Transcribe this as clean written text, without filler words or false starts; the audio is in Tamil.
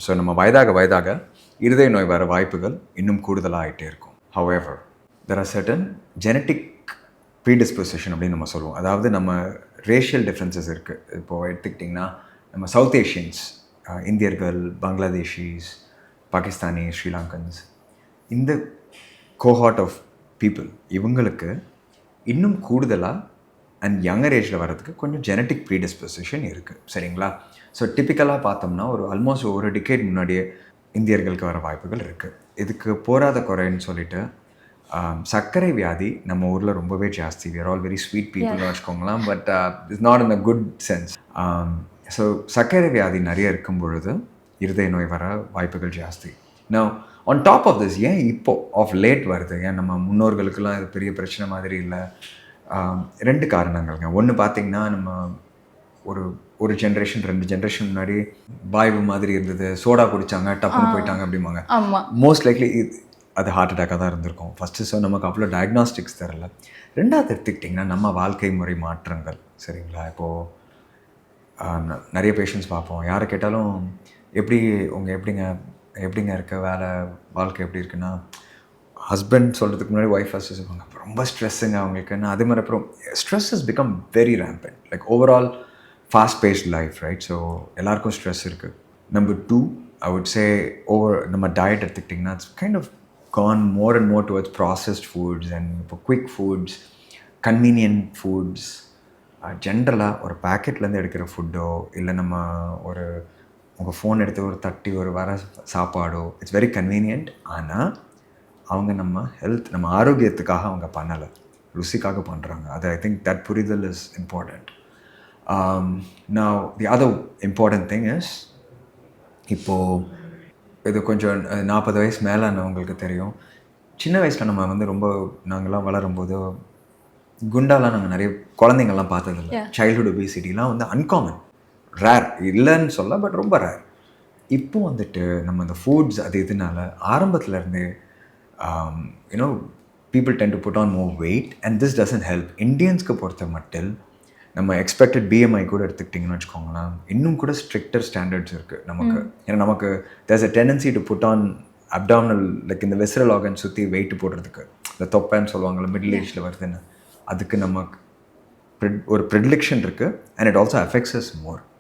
ஸோ நம்ம வயதாக வயதாக இருதய நோய் வர வாய்ப்புகள் இன்னும் கூடுதலாக ஆகிட்டே இருக்கும். However there are certain genetic predisposition அப்படின்னு நம்ம சொல்லுவோம். அதாவது நம்ம ரேஷியல் டிஃப்ரென்சஸ் இருக்குது. இப்போது எடுத்துக்கிட்டிங்கன்னா நம்ம சவுத் ஏஷியன்ஸ், இந்தியர்கள், பங்களாதேஷீஸ், பாகிஸ்தானி, ஸ்ரீலங்கன்ஸ், இந்த கோஹார்ட் ஆஃப் பீப்புள் இவங்களுக்கு இன்னும் கூடுதலாக அண்ட் யங்கர் ஏஜில் வர்றதுக்கு கொஞ்சம் ஜெனட்டிக் ப்ரீடிஸ்பொசிஷன் இருக்குது. சரிங்களா? ஸோ டிப்பிக்கலாக பார்த்தோம்னா ஆல்மோஸ்ட் ஒரு டிகேட் முன்னாடியே இந்தியர்களுக்கு வர வாய்ப்புகள் இருக்குது. இதுக்கு போராத குறைன்னு சொல்லிட்டு சர்க்கரை வியாதி நம்ம ஊரில் ரொம்பவே ஜாஸ்தி. We are all very sweet பீப்புள்னு வச்சுக்கோங்களாம். But it's not in a good sense. So சர்க்கரை வியாதி நிறைய இருக்கும் பொழுது இருதய நோய் வர வாய்ப்புகள் ஜாஸ்தி. நான் ஆன் டாப் ஆஃப் திஸ் ஏன் இப்போது ஆஃப் லேட் வருது, ஏன் நம்ம முன்னோர்களுக்கெல்லாம் இது பெரிய பிரச்சனை மாதிரி இல்லை? 2 காரணங்கள்ங்க. ஒன்று பார்த்திங்கன்னா நம்ம ஒரு ஜென்ரேஷன் 2 ஜென்ரேஷன் முன்னாடி பாய்வு மாதிரி இருந்தது. சோடா குடித்தாங்க, டப்புன்னு போயிட்டாங்க அப்படிம்பாங்க. மோஸ்ட் லைக்லி அது ஹார்ட் அட்டாக்காக தான் இருந்திருக்கும் ஃபஸ்ட்டு. ஸோ நமக்கு அவ்வளோ டயக்னாஸ்டிக்ஸ் தரல. 2வது எடுத்துக்கிட்டிங்கன்னா நம்ம வாழ்க்கை முறை மாற்றங்கள். சரிங்களா? இப்போது நிறைய பேஷண்ட்ஸ் பார்ப்போம். யாரை கேட்டாலும் எப்படிங்க இருக்க, வேலை வாழ்க்கை எப்படி இருக்குன்னா, ஹஸ்பண்ட் சொல்கிறதுக்கு முன்னாடி ஒய்ஃப் ஃபஸ்ட்டு சொல்லுவாங்க ரொம்ப ஸ்ட்ரெஸ்ஸுங்க அவங்களுக்குன்னு. அதே மாதிரி அப்புறம் stress is become very rampant. Like overall fast paced life, right? So எல்லாருக்கும் ஸ்ட்ரெஸ் இருக்குது. நம்பர் 2 ஐ வுட் சே நம்ம டயட் எடுத்துக்கிட்டிங்கன்னா it's kind of gone more and more towards processed foods and இப்போ குவிக் ஃபுட்ஸ், கன்வீனியன்ட் ஃபுட்ஸ். ஜென்ரலாக ஒரு பேக்கெட்லேருந்து எடுக்கிற ஃபுட்டோ இல்லை நம்ம உங்கள் ஃபோன் எடுத்து ஒரு தட்டி வர சாப்பாடோ இட்ஸ் வெரி கன்வீனியன்ட். ஆனால் அவங்க நம்ம ஹெல்த், நம்ம ஆரோக்கியத்துக்காக அவங்க பண்ணலை, ருசிக்காக பண்ணுறாங்க. அது ஐ திங்க் தட் புரிதல் is important. Now the other important thing is, இப்போது இது கொஞ்சம் 40 வயசு மேலானவங்களுக்கு தெரியும். சின்ன வயசில் நம்ம ரொம்ப நாங்கள்லாம் வளரும்போது குண்டாலாம் நாங்கள் நிறைய குழந்தைங்கள்லாம் பார்த்ததில்ல. சைல்ட்ஹுட் ஒபிசிட்டிலாம் அன்காமன், ரேர் இல்லைன்னு சொல்ல, பட் ரொம்ப ரேர். இப்போ நம்ம இந்த ஃபுட்ஸ் அது இதனால ஆரம்பத்துலேருந்து people tend to put on more weight and this doesn't help. இந்தியன்ஸ்க்கு பொறுத்த மட்டும் நம்ம எக்ஸ்பெக்டட் BMI கூட எடுத்துக்கிட்டிங்கன்னு வச்சுக்கோங்களேன், இன்னும் கூட ஸ்ட்ரிக்டர் ஸ்டாண்டர்ட்ஸ் இருக்குது நமக்கு. ஏன்னா நமக்கு there's a tendency to put on abdominal, like இந்த வெஸ்ரல் ஆர்கன் சுற்றி வெயிட் போடுறதுக்கு, இந்த தொப்பைன்னு சொல்லுவாங்கள்ல, மிடில் ஏஜில் வருதுன்னு, அதுக்கு நமக்கு ஒரு ப்ரிடிலெக்ஷன் இருக்குது. And it also affects as more.